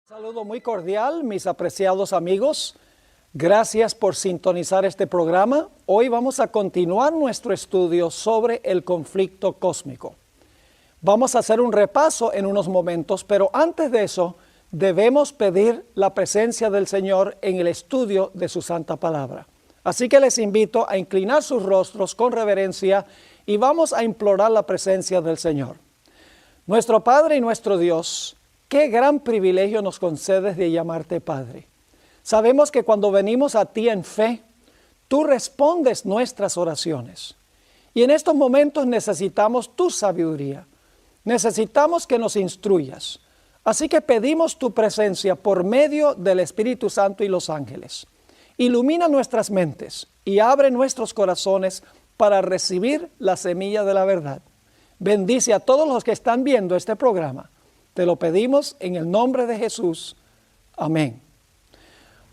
Saludo muy cordial, mis apreciados amigos. Gracias por sintonizar este programa. Hoy vamos a continuar nuestro estudio sobre el conflicto cósmico. Vamos a hacer un repaso en unos momentos, pero antes de eso, debemos pedir la presencia del Señor en el estudio de su santa palabra. Así que les invito a inclinar sus rostros con reverencia y vamos a implorar la presencia del Señor. Nuestro Padre y nuestro Dios, qué gran privilegio nos concedes de llamarte Padre. Sabemos que cuando venimos a ti en fe, tú respondes nuestras oraciones. Y en estos momentos necesitamos tu sabiduría. Necesitamos que nos instruyas. Así que pedimos tu presencia por medio del Espíritu Santo y los ángeles. Ilumina nuestras mentes y abre nuestros corazones para recibir la semilla de la verdad. Bendice a todos los que están viendo este programa. Te lo pedimos en el nombre de Jesús. Amén.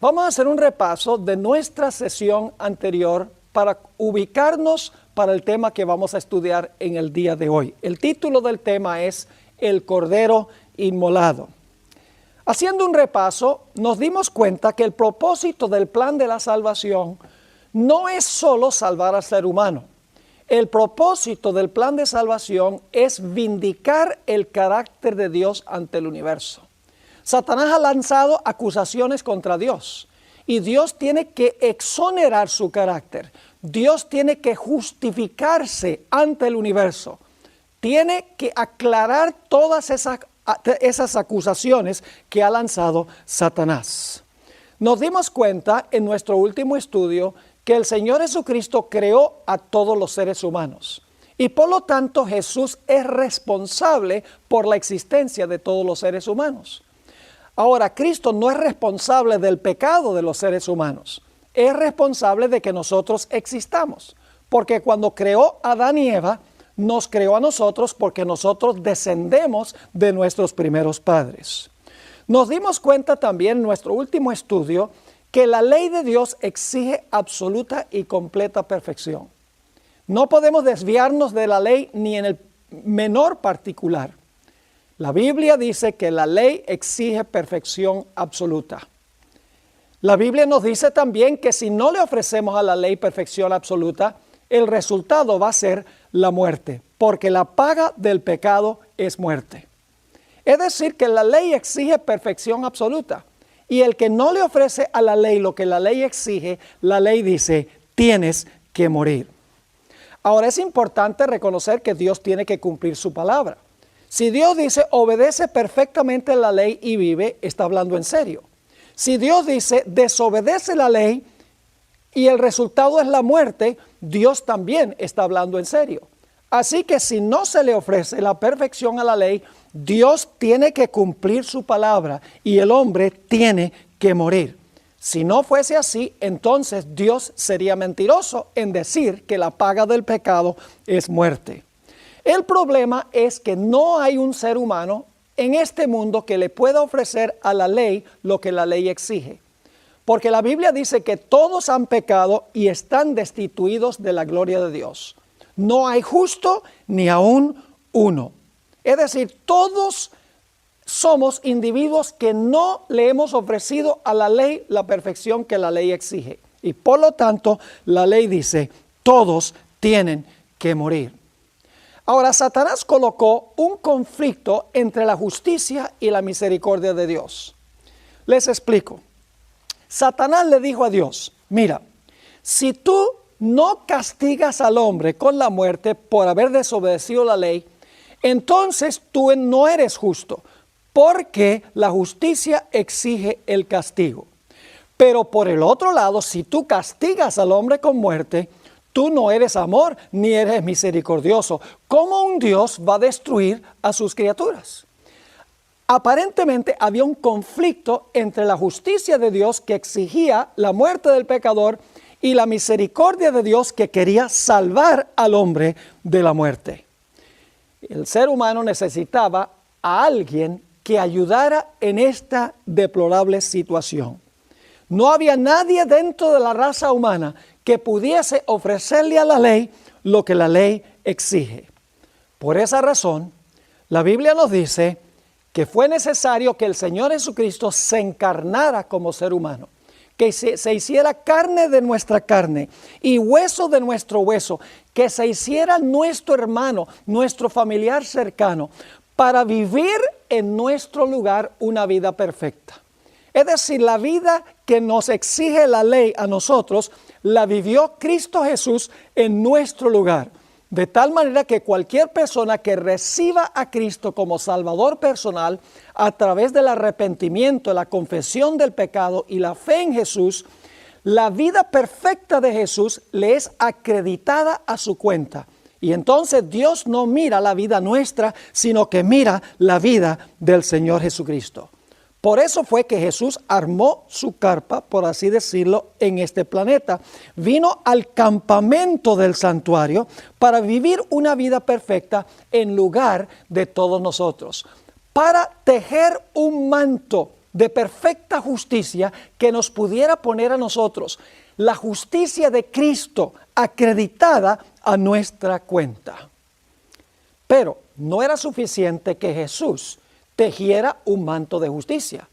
Vamos a hacer un repaso de nuestra sesión anterior para ubicarnos para el tema que vamos a estudiar en el día de hoy. El título del tema es El Cordero Inmolado. Haciendo un repaso, nos dimos cuenta que el propósito del plan de la salvación no es solo salvar al ser humano. El propósito del plan de salvación es vindicar el carácter de Dios ante el universo. Satanás ha lanzado acusaciones contra Dios y Dios tiene que exonerar su carácter. Dios tiene que justificarse ante el universo. Tiene que aclarar todas esas acusaciones que ha lanzado Satanás. Nos dimos cuenta en nuestro último estudio que el Señor Jesucristo creó a todos los seres humanos. Y por lo tanto Jesús es responsable por la existencia de todos los seres humanos. Ahora, Cristo no es responsable del pecado de los seres humanos. Es responsable de que nosotros existamos. Porque cuando creó a Adán y Eva, nos creó a nosotros porque nosotros descendemos de nuestros primeros padres. Nos dimos cuenta también en nuestro último estudio que la ley de Dios exige absoluta y completa perfección. No podemos desviarnos de la ley ni en el menor particular. La Biblia dice que la ley exige perfección absoluta. La Biblia nos dice también que si no le ofrecemos a la ley perfección absoluta, el resultado va a ser la muerte, porque la paga del pecado es muerte. Es decir, que la ley exige perfección absoluta. Y el que no le ofrece a la ley lo que la ley exige, la ley dice, tienes que morir. Ahora es importante reconocer que Dios tiene que cumplir su palabra. Si Dios dice, obedece perfectamente la ley y vive, está hablando en serio. Si Dios dice, desobedece la ley y el resultado es la muerte, Dios también está hablando en serio. Así que si no se le ofrece la perfección a la ley, Dios tiene que cumplir su palabra y el hombre tiene que morir. Si no fuese así, entonces Dios sería mentiroso en decir que la paga del pecado es muerte. El problema es que no hay un ser humano en este mundo que le pueda ofrecer a la ley lo que la ley exige. Porque la Biblia dice que todos han pecado y están destituidos de la gloria de Dios. No hay justo ni aún uno. Es decir, todos somos individuos que no le hemos ofrecido a la ley la perfección que la ley exige. Y por lo tanto, la ley dice, todos tienen que morir. Ahora, Satanás colocó un conflicto entre la justicia y la misericordia de Dios. Les explico. Satanás le dijo a Dios, mira, si tú no castigas al hombre con la muerte por haber desobedecido la ley, entonces tú no eres justo, porque la justicia exige el castigo. Pero por el otro lado, si tú castigas al hombre con muerte, tú no eres amor ni eres misericordioso. ¿Cómo un Dios va a destruir a sus criaturas? Aparentemente había un conflicto entre la justicia de Dios que exigía la muerte del pecador y la misericordia de Dios que quería salvar al hombre de la muerte. El ser humano necesitaba a alguien que ayudara en esta deplorable situación. No había nadie dentro de la raza humana que pudiese ofrecerle a la ley lo que la ley exige. Por esa razón, la Biblia nos dice que fue necesario que el Señor Jesucristo se encarnara como ser humano, que se hiciera carne de nuestra carne y hueso de nuestro hueso, que se hiciera nuestro hermano, nuestro familiar cercano, para vivir en nuestro lugar una vida perfecta. Es decir, la vida que nos exige la ley a nosotros, la vivió Cristo Jesús en nuestro lugar. De tal manera que cualquier persona que reciba a Cristo como Salvador personal a través del arrepentimiento, la confesión del pecado y la fe en Jesús, la vida perfecta de Jesús le es acreditada a su cuenta. Y entonces Dios no mira la vida nuestra, sino que mira la vida del Señor Jesucristo. Por eso fue que Jesús armó su carpa, por así decirlo, en este planeta. Vino al campamento del santuario para vivir una vida perfecta en lugar de todos nosotros, para tejer un manto de perfecta justicia que nos pudiera poner a nosotros la justicia de Cristo acreditada a nuestra cuenta. Pero no era suficiente que Jesús tejiera un manto de justicia.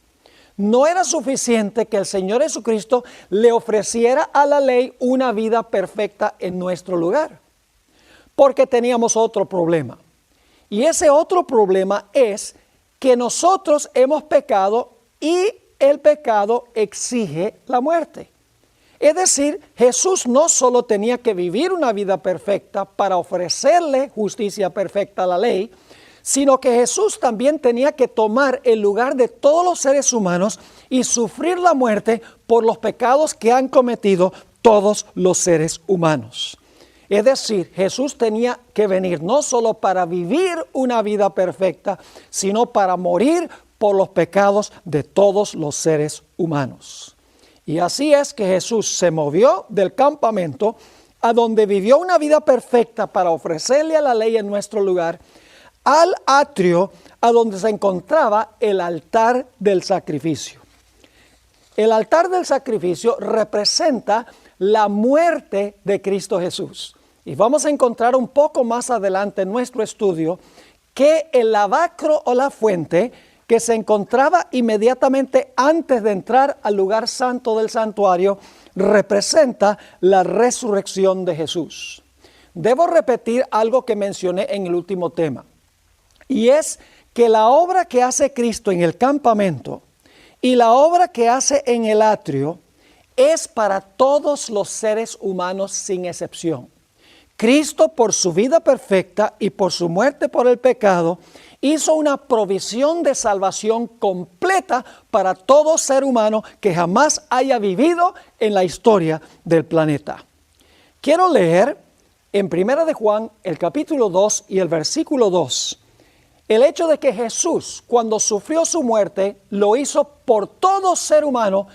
No era suficiente que el Señor Jesucristo le ofreciera a la ley una vida perfecta en nuestro lugar, porque teníamos otro problema. Y ese otro problema es que nosotros hemos pecado y el pecado exige la muerte. Es decir, Jesús no solo tenía que vivir una vida perfecta para ofrecerle justicia perfecta a la ley, sino que Jesús también tenía que tomar el lugar de todos los seres humanos y sufrir la muerte por los pecados que han cometido todos los seres humanos. Es decir, Jesús tenía que venir no solo para vivir una vida perfecta, sino para morir por los pecados de todos los seres humanos. Y así es que Jesús se movió del campamento a donde vivió una vida perfecta para ofrecerle a la ley en nuestro lugar, al atrio a donde se encontraba el altar del sacrificio. El altar del sacrificio representa la muerte de Cristo Jesús. Y vamos a encontrar un poco más adelante en nuestro estudio que el lavacro o la fuente que se encontraba inmediatamente antes de entrar al lugar santo del santuario representa la resurrección de Jesús. Debo repetir algo que mencioné en el último tema. Y es que la obra que hace Cristo en el campamento y la obra que hace en el atrio es para todos los seres humanos sin excepción. Cristo, por su vida perfecta y por su muerte por el pecado, hizo una provisión de salvación completa para todo ser humano que jamás haya vivido en la historia del planeta. Quiero leer en 1 de Juan el capítulo 2 y el versículo 2. El hecho de que Jesús, cuando sufrió su muerte, lo hizo por todo ser humano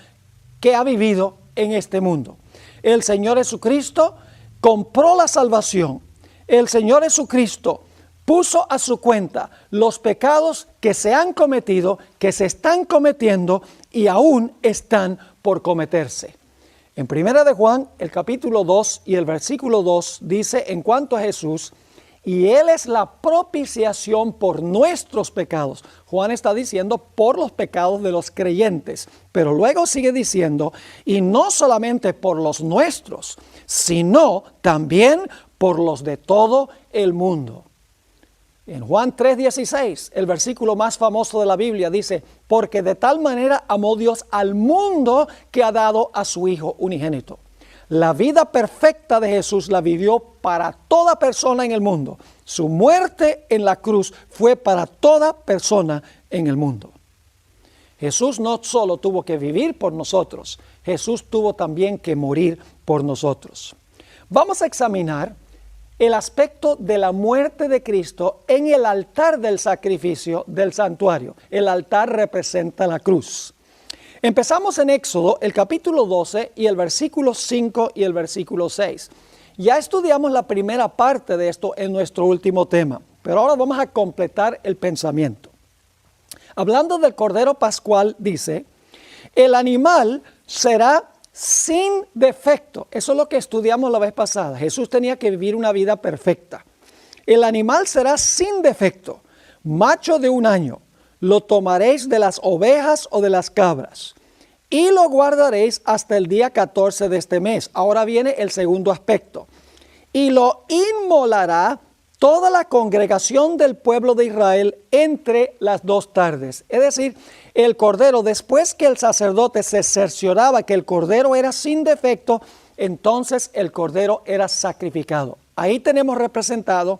que ha vivido en este mundo. El Señor Jesucristo compró la salvación. El Señor Jesucristo puso a su cuenta los pecados que se han cometido, que se están cometiendo y aún están por cometerse. En 1 de Juan, el capítulo 2 y el versículo 2 dice en cuanto a Jesús: y Él es la propiciación por nuestros pecados. Juan está diciendo por los pecados de los creyentes, pero luego sigue diciendo, y no solamente por los nuestros, sino también por los de todo el mundo. En Juan 3:16, el versículo más famoso de la Biblia dice, porque de tal manera amó Dios al mundo que ha dado a su Hijo unigénito. La vida perfecta de Jesús la vivió para toda persona en el mundo. Su muerte en la cruz fue para toda persona en el mundo. Jesús no solo tuvo que vivir por nosotros, Jesús tuvo también que morir por nosotros. Vamos a examinar el aspecto de la muerte de Cristo en el altar del sacrificio del santuario. El altar representa la cruz. Empezamos en Éxodo, el capítulo 12 y el versículo 5 y el versículo 6. Ya estudiamos la primera parte de esto en nuestro último tema, pero ahora vamos a completar el pensamiento. Hablando del Cordero Pascual, dice, el animal será sin defecto. Eso es lo que estudiamos la vez pasada. Jesús tenía que vivir una vida perfecta. El animal será sin defecto, macho de 1 año. lo tomaréis de las ovejas o de las cabras, y lo guardaréis hasta el día 14 de este mes. Ahora viene el segundo aspecto. Y lo inmolará toda la congregación del pueblo de Israel entre las 2 tardes. Es decir, el cordero, después que el sacerdote se cercioraba que el cordero era sin defecto, entonces el cordero era sacrificado. Ahí tenemos representada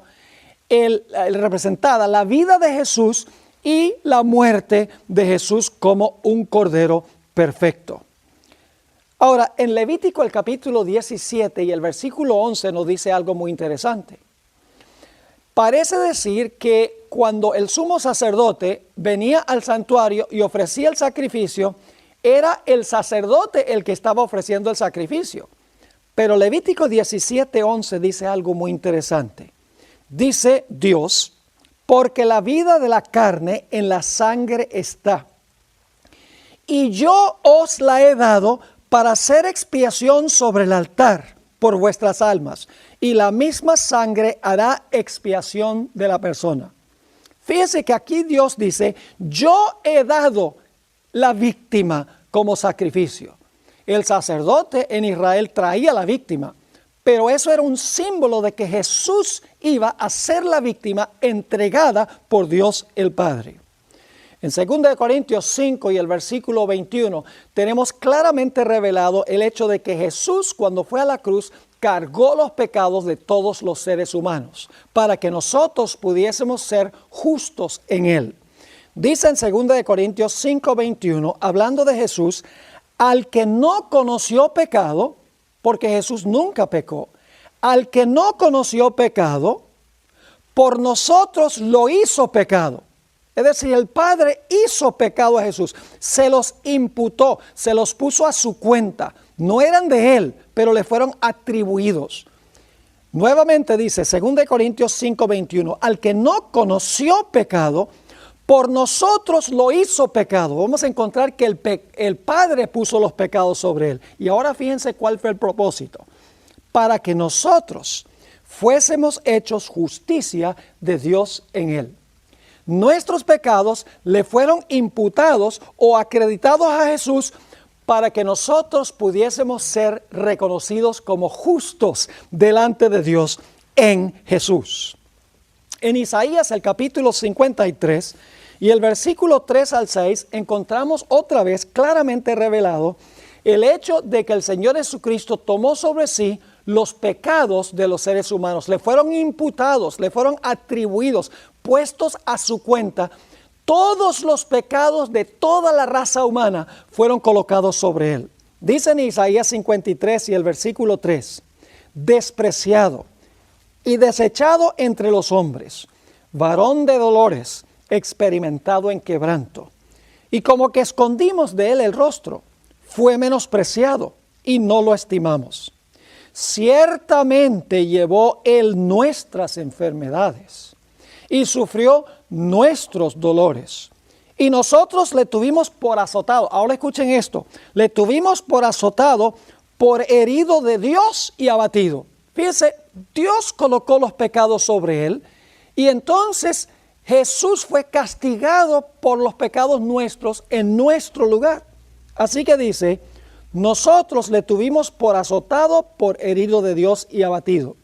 la vida de Jesús y la muerte de Jesús como un cordero perfecto. Ahora, en Levítico el capítulo 17 y el versículo 11 nos dice algo muy interesante. Parece decir que cuando el sumo sacerdote venía al santuario y ofrecía el sacrificio, era el sacerdote el que estaba ofreciendo el sacrificio. Pero Levítico 17:11 dice algo muy interesante. Dice Dios, porque la vida de la carne en la sangre está, y yo os la he dado para hacer expiación sobre el altar por vuestras almas, y la misma sangre hará expiación de la persona. Fíjese que aquí Dios dice, yo he dado la víctima como sacrificio. El sacerdote en Israel traía la víctima, pero eso era un símbolo de que Jesús iba a ser la víctima entregada por Dios el Padre. En 2 Corintios 5 y el versículo 21 tenemos claramente revelado el hecho de que Jesús, cuando fue a la cruz, cargó los pecados de todos los seres humanos para que nosotros pudiésemos ser justos en Él. Dice en 2 Corintios 5, 21, hablando de Jesús, al que no conoció pecado, porque Jesús nunca pecó, al que no conoció pecado, por nosotros lo hizo pecado. Es decir, el Padre hizo pecado a Jesús, se los imputó, se los puso a su cuenta. No eran de Él, pero le fueron atribuidos. Nuevamente dice, 2 Corintios 5, 21, al que no conoció pecado, por nosotros lo hizo pecado. Vamos a encontrar que el Padre puso los pecados sobre Él. Y ahora fíjense cuál fue el propósito. Para que nosotros fuésemos hechos justicia de Dios en Él. Nuestros pecados le fueron imputados o acreditados a Jesús para que nosotros pudiésemos ser reconocidos como justos delante de Dios en Jesús. En Isaías el capítulo 53 y el versículo 3 al 6 encontramos otra vez claramente revelado el hecho de que el Señor Jesucristo tomó sobre sí los pecados de los seres humanos. Le fueron imputados, le fueron atribuidos, puestos a su cuenta. Todos los pecados de toda la raza humana fueron colocados sobre Él. Dice en Isaías 53 y el versículo 3, despreciado y desechado entre los hombres, varón de dolores, experimentado en quebranto. Y como que escondimos de Él el rostro, fue menospreciado y no lo estimamos. Ciertamente llevó Él nuestras enfermedades y sufrió nuestros dolores. Y nosotros le tuvimos por azotado. Ahora escuchen esto. Le tuvimos por azotado, por herido de Dios y abatido. Fíjense, Dios colocó los pecados sobre Él. Y entonces Jesús fue castigado por los pecados nuestros en nuestro lugar. Así que dice, nosotros le tuvimos por azotado, por herido de Dios y abatido.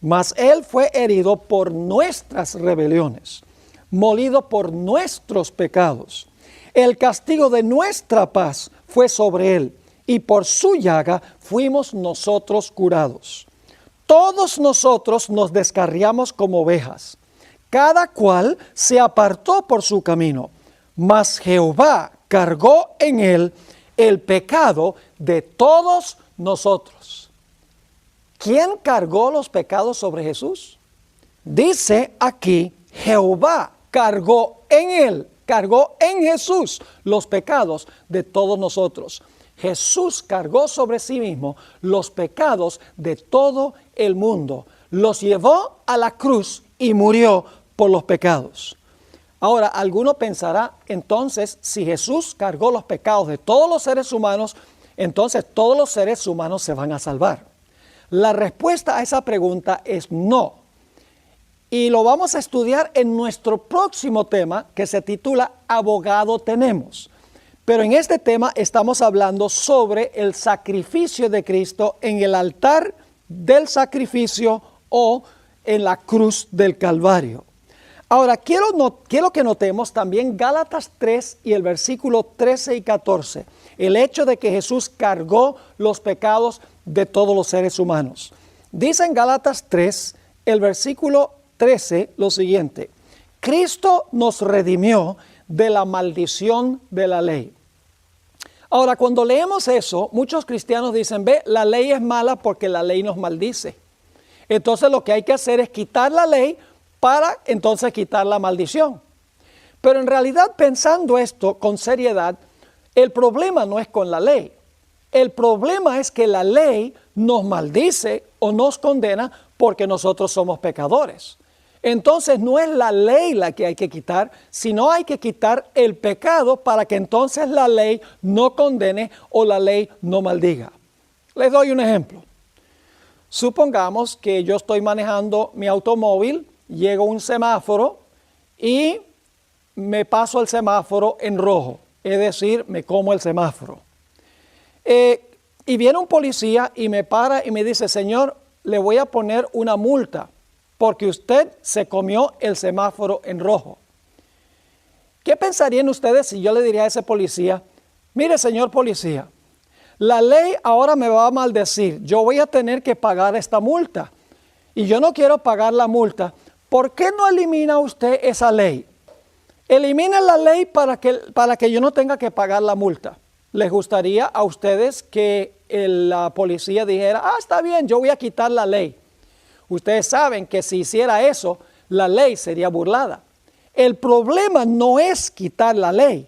Mas Él fue herido por nuestras rebeliones, molido por nuestros pecados. El castigo de nuestra paz fue sobre Él, y por su llaga fuimos nosotros curados. Todos nosotros nos descarriamos como ovejas, cada cual se apartó por su camino, mas Jehová cargó en Él el pecado de todos nosotros. ¿Quién cargó los pecados sobre Jesús? Dice aquí, Jehová cargó en Él, cargó en Jesús los pecados de todos nosotros. Jesús cargó sobre sí mismo los pecados de todo el mundo. Los llevó a la cruz y murió por los pecados. Ahora, alguno pensará, entonces, si Jesús cargó los pecados de todos los seres humanos, entonces todos los seres humanos se van a salvar. La respuesta a esa pregunta es no. y lo vamos a estudiar en nuestro próximo tema que se titula Abogado tenemos. Pero en este tema estamos hablando sobre el sacrificio de Cristo en el altar del sacrificio o en la cruz del Calvario. Ahora, quiero que notemos también Gálatas 3 y el versículo 13 y 14. El hecho de que Jesús cargó los pecados de todos los seres humanos. Dice en Gálatas 3, el versículo 13, lo siguiente. Cristo nos redimió de la maldición de la ley. Ahora, cuando leemos eso, muchos cristianos dicen, ve, la ley es mala porque la ley nos maldice. Entonces lo que hay que hacer es quitar la ley para entonces quitar la maldición. Pero en realidad, pensando esto con seriedad, el problema no es con la ley. El problema es que la ley nos maldice o nos condena porque nosotros somos pecadores. Entonces no es la ley la que hay que quitar, sino hay que quitar el pecado para que entonces la ley no condene o la ley no maldiga. Les doy un ejemplo. Supongamos que yo estoy manejando mi automóvil, llego a un semáforo y me paso el semáforo en rojo, es decir, me como el semáforo. Y viene un policía y me para y me dice, señor, le voy a poner una multa porque usted se comió el semáforo en rojo. ¿Qué pensarían ustedes si yo le diría a ese policía, mire señor policía, la ley ahora me va a maldecir, yo voy a tener que pagar esta multa y yo no quiero pagar la multa? ¿Por qué no elimina usted esa ley? Elimina la ley para que yo no tenga que pagar la multa. ¿Les gustaría a ustedes que la policía dijera, está bien, yo voy a quitar la ley? Ustedes saben que si hiciera eso, la ley sería burlada. El problema no es quitar la ley.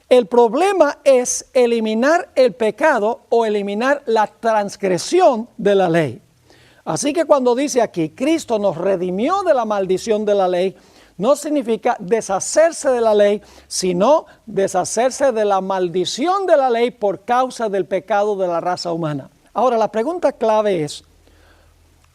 El problema es eliminar el pecado o eliminar la transgresión de la ley. Así que cuando dice aquí, Cristo nos redimió de la maldición de la ley, no significa deshacerse de la ley, sino deshacerse de la maldición de la ley por causa del pecado de la raza humana. Ahora, la pregunta clave es,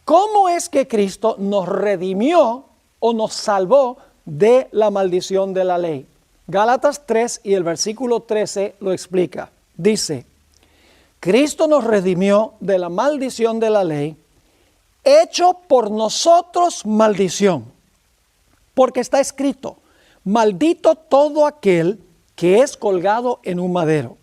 ¿cómo es que Cristo nos redimió o nos salvó de la maldición de la ley? Gálatas 3 y el versículo 13 lo explica. Dice, Cristo nos redimió de la maldición de la ley, hecho por nosotros maldición, porque está escrito, maldito todo aquel que es colgado en un madero,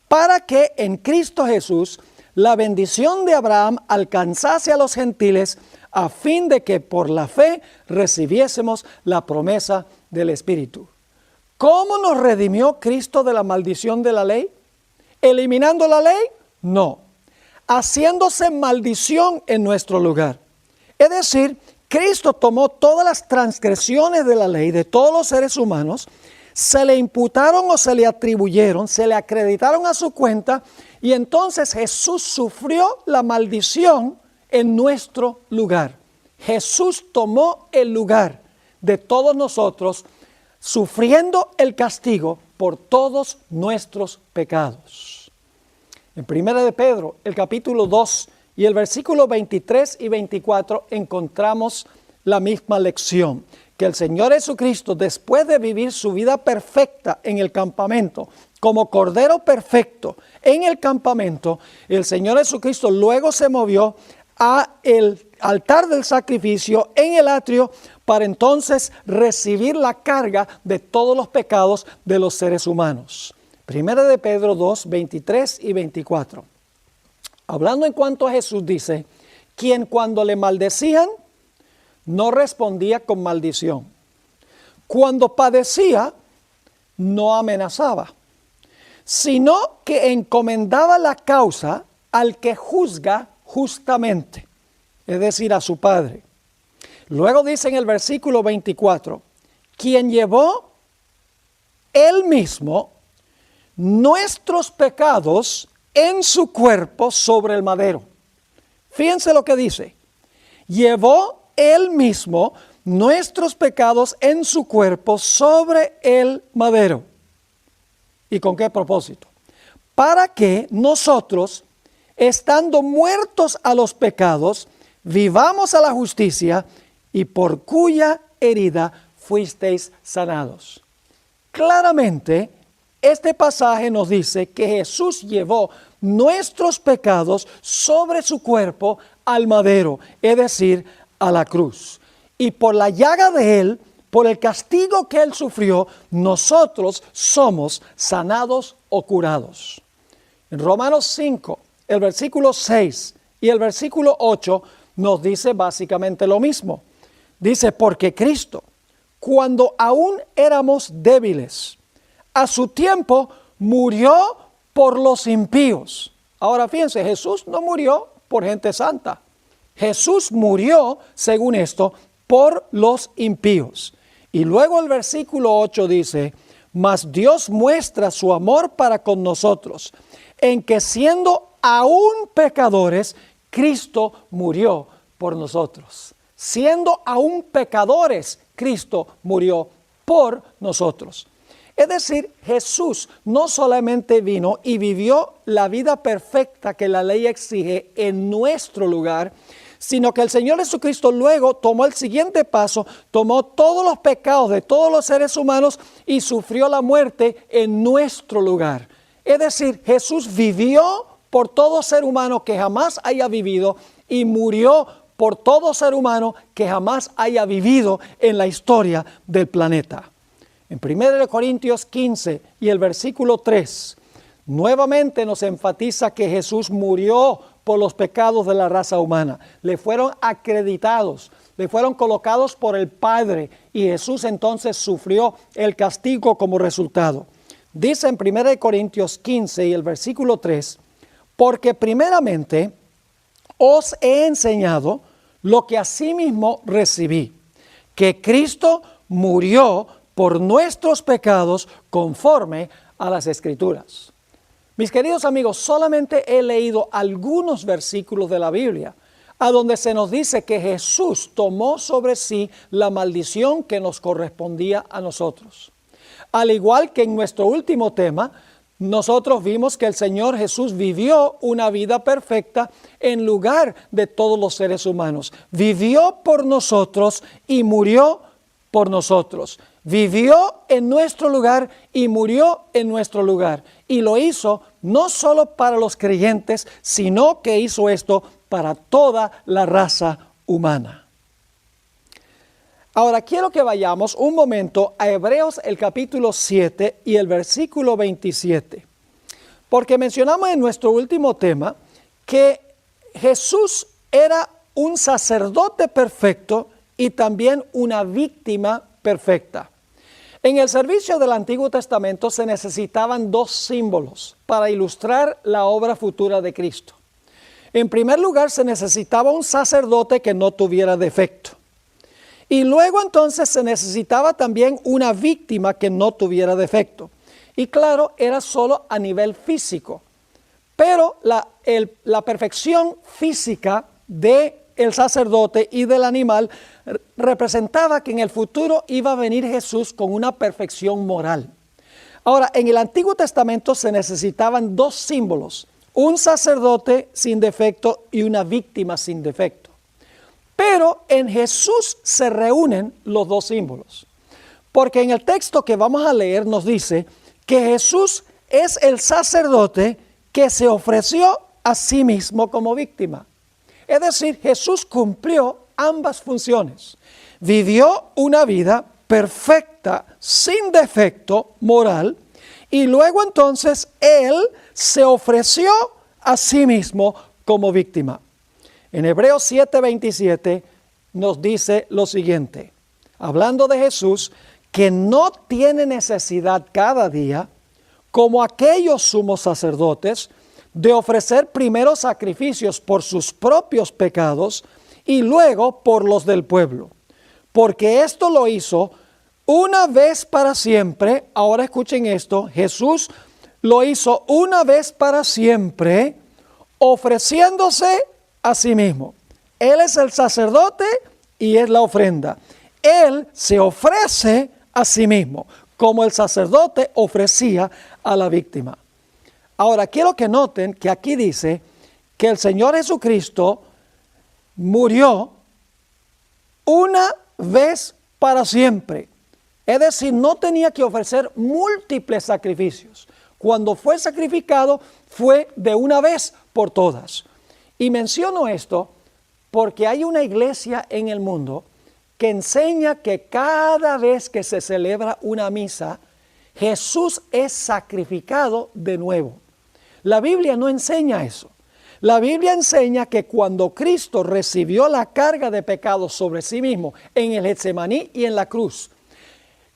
para que en Cristo Jesús la bendición de Abraham alcanzase a los gentiles, a fin de que por la fe recibiésemos la promesa del Espíritu. ¿Cómo nos redimió Cristo de la maldición de la ley? ¿Eliminando la ley? No. Haciéndose maldición en nuestro lugar. Es decir, Cristo tomó todas las transgresiones de la ley de todos los seres humanos, se le imputaron o se le atribuyeron, se le acreditaron a su cuenta, y entonces Jesús sufrió la maldición en nuestro lugar. Jesús tomó el lugar de todos nosotros, sufriendo el castigo por todos nuestros pecados. En 1 de Pedro, el capítulo 2 y el versículo 23 y 24 encontramos la misma lección. Que el Señor Jesucristo, después de vivir su vida perfecta en el campamento, como Cordero perfecto en el campamento, el Señor Jesucristo luego se movió al altar del sacrificio en el atrio para entonces recibir la carga de todos los pecados de los seres humanos. 1 de Pedro 2, 23 y 24. Hablando en cuanto a Jesús, dice, quien cuando le maldecían, no respondía con maldición. Cuando padecía, no amenazaba, sino que encomendaba la causa al que juzga justamente, es decir, a su Padre. Luego dice en el versículo 24, quien llevó él mismo nuestros pecados en su cuerpo sobre el madero. Fíjense lo que dice, llevó él mismo nuestros pecados en su cuerpo sobre el madero. ¿Y con qué propósito? Para que nosotros, estando muertos a los pecados, vivamos a la justicia, y por cuya herida fuisteis sanados. Claramente, este pasaje nos dice que Jesús llevó nuestros pecados sobre su cuerpo al madero, es decir, a la cruz. Y por la llaga de Él, por el castigo que Él sufrió, nosotros somos sanados o curados. En Romanos 5, el versículo 6 y el versículo 8 nos dice básicamente lo mismo. Dice, porque Cristo, cuando aún éramos débiles, a su tiempo murió por los impíos. Ahora fíjense, Jesús no murió por gente santa. Jesús murió, según esto, por los impíos. Y luego el versículo 8 dice, mas Dios muestra su amor para con nosotros, en que siendo aún pecadores, Cristo murió por nosotros. Siendo aún pecadores, Cristo murió por nosotros. Es decir, Jesús no solamente vino y vivió la vida perfecta que la ley exige en nuestro lugar, sino que el Señor Jesucristo luego tomó el siguiente paso, tomó todos los pecados de todos los seres humanos y sufrió la muerte en nuestro lugar. Es decir, Jesús vivió por todo ser humano que jamás haya vivido y murió por todo ser humano que jamás haya vivido en la historia del planeta. En 1 Corintios 15 y el versículo 3, nuevamente nos enfatiza que Jesús murió por los pecados de la raza humana. Le fueron acreditados, le fueron colocados por el Padre y Jesús entonces sufrió el castigo como resultado. Dice en 1 Corintios 15 y el versículo 3, porque primeramente os he enseñado lo que asimismo recibí, que Cristo murió por nuestros pecados conforme a las Escrituras. Mis queridos amigos, solamente he leído algunos versículos de la Biblia, a donde se nos dice que Jesús tomó sobre sí la maldición que nos correspondía a nosotros. Al igual que en nuestro último tema, nosotros vimos que el Señor Jesús vivió una vida perfecta en lugar de todos los seres humanos. Vivió por nosotros y murió por nosotros. Vivió en nuestro lugar y murió en nuestro lugar. Y lo hizo no solo para los creyentes, sino que hizo esto para toda la raza humana. Ahora quiero que vayamos un momento a Hebreos el capítulo 7 y el versículo 27. Porque mencionamos en nuestro último tema que Jesús era un sacerdote perfecto y también una víctima perfecta. En el servicio del Antiguo Testamento se necesitaban dos símbolos para ilustrar la obra futura de Cristo. En primer lugar, se necesitaba un sacerdote que no tuviera defecto. Y luego entonces se necesitaba también una víctima que no tuviera defecto. Y claro, era solo a nivel físico. Pero la perfección física del sacerdote y del animal representaba que en el futuro iba a venir Jesús con una perfección moral. Ahora, en el Antiguo Testamento se necesitaban dos símbolos, un sacerdote sin defecto y una víctima sin defecto. Pero en Jesús se reúnen los dos símbolos, porque en el texto que vamos a leer nos dice que Jesús es el sacerdote que se ofreció a sí mismo como víctima. Es decir, Jesús cumplió ambas funciones. Vivió una vida perfecta, sin defecto moral, y luego entonces Él se ofreció a sí mismo como víctima. En Hebreos 7:27 nos dice lo siguiente, hablando de Jesús, que no tiene necesidad cada día, como aquellos sumos sacerdotes, de ofrecer primero sacrificios por sus propios pecados y luego por los del pueblo. Porque esto lo hizo una vez para siempre. Ahora escuchen esto, Jesús lo hizo una vez para siempre, ofreciéndose a sí mismo. Él es el sacerdote y es la ofrenda. Él se ofrece a sí mismo, como el sacerdote ofrecía a la víctima. Ahora, quiero que noten que aquí dice que el Señor Jesucristo murió una vez para siempre. Es decir, no tenía que ofrecer múltiples sacrificios. Cuando fue sacrificado, fue de una vez por todas. Y menciono esto porque hay una iglesia en el mundo que enseña que cada vez que se celebra una misa, Jesús es sacrificado de nuevo. La Biblia no enseña eso. La Biblia enseña que cuando Cristo recibió la carga de pecados sobre sí mismo en el Getsemaní y en la cruz,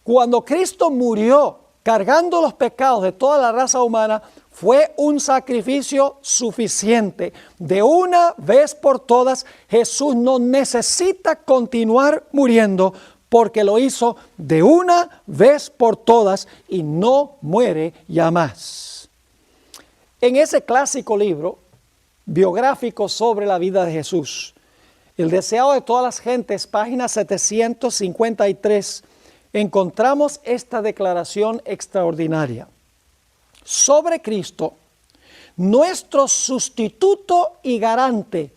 cuando Cristo murió cargando los pecados de toda la raza humana, fue un sacrificio suficiente. De una vez por todas, Jesús no necesita continuar muriendo porque lo hizo de una vez por todas y no muere ya más. En ese clásico libro biográfico sobre la vida de Jesús, El deseado de todas las gentes, página 753, encontramos esta declaración extraordinaria. Sobre Cristo, nuestro sustituto y garante.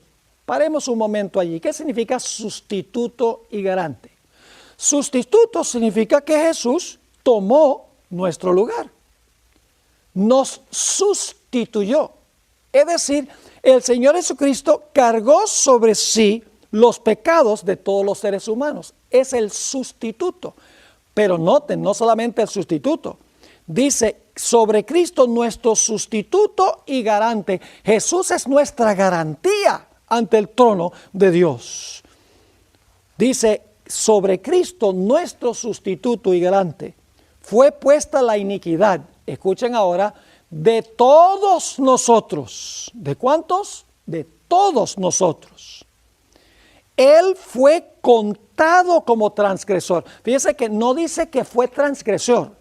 Paremos un momento allí. ¿Qué significa sustituto y garante? Sustituto significa que Jesús tomó nuestro lugar. Nos sustituyó. Es decir, el Señor Jesucristo cargó sobre sí los pecados de todos los seres humanos. Es el sustituto. Pero noten, no solamente el sustituto. Dice, sobre Cristo nuestro sustituto y garante. Jesús es nuestra garantía ante el trono de Dios. Dice, sobre Cristo nuestro sustituto y garante. Fue puesta la iniquidad. Escuchen ahora, de todos nosotros. ¿De cuántos? De todos nosotros. Él fue contado como transgresor. Fíjense que no dice que fue transgresor.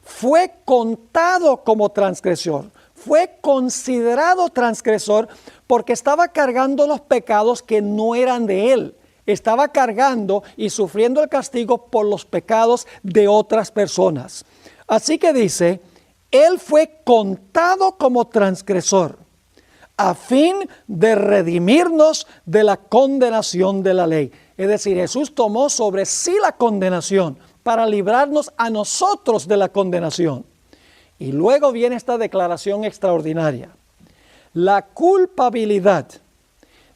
Fue contado como transgresor. Fue considerado transgresor porque estaba cargando los pecados que no eran de él. Estaba cargando y sufriendo el castigo por los pecados de otras personas. Así que dice, él fue contado como transgresor a fin de redimirnos de la condenación de la ley. Es decir, Jesús tomó sobre sí la condenación para librarnos a nosotros de la condenación. Y luego viene esta declaración extraordinaria. La culpabilidad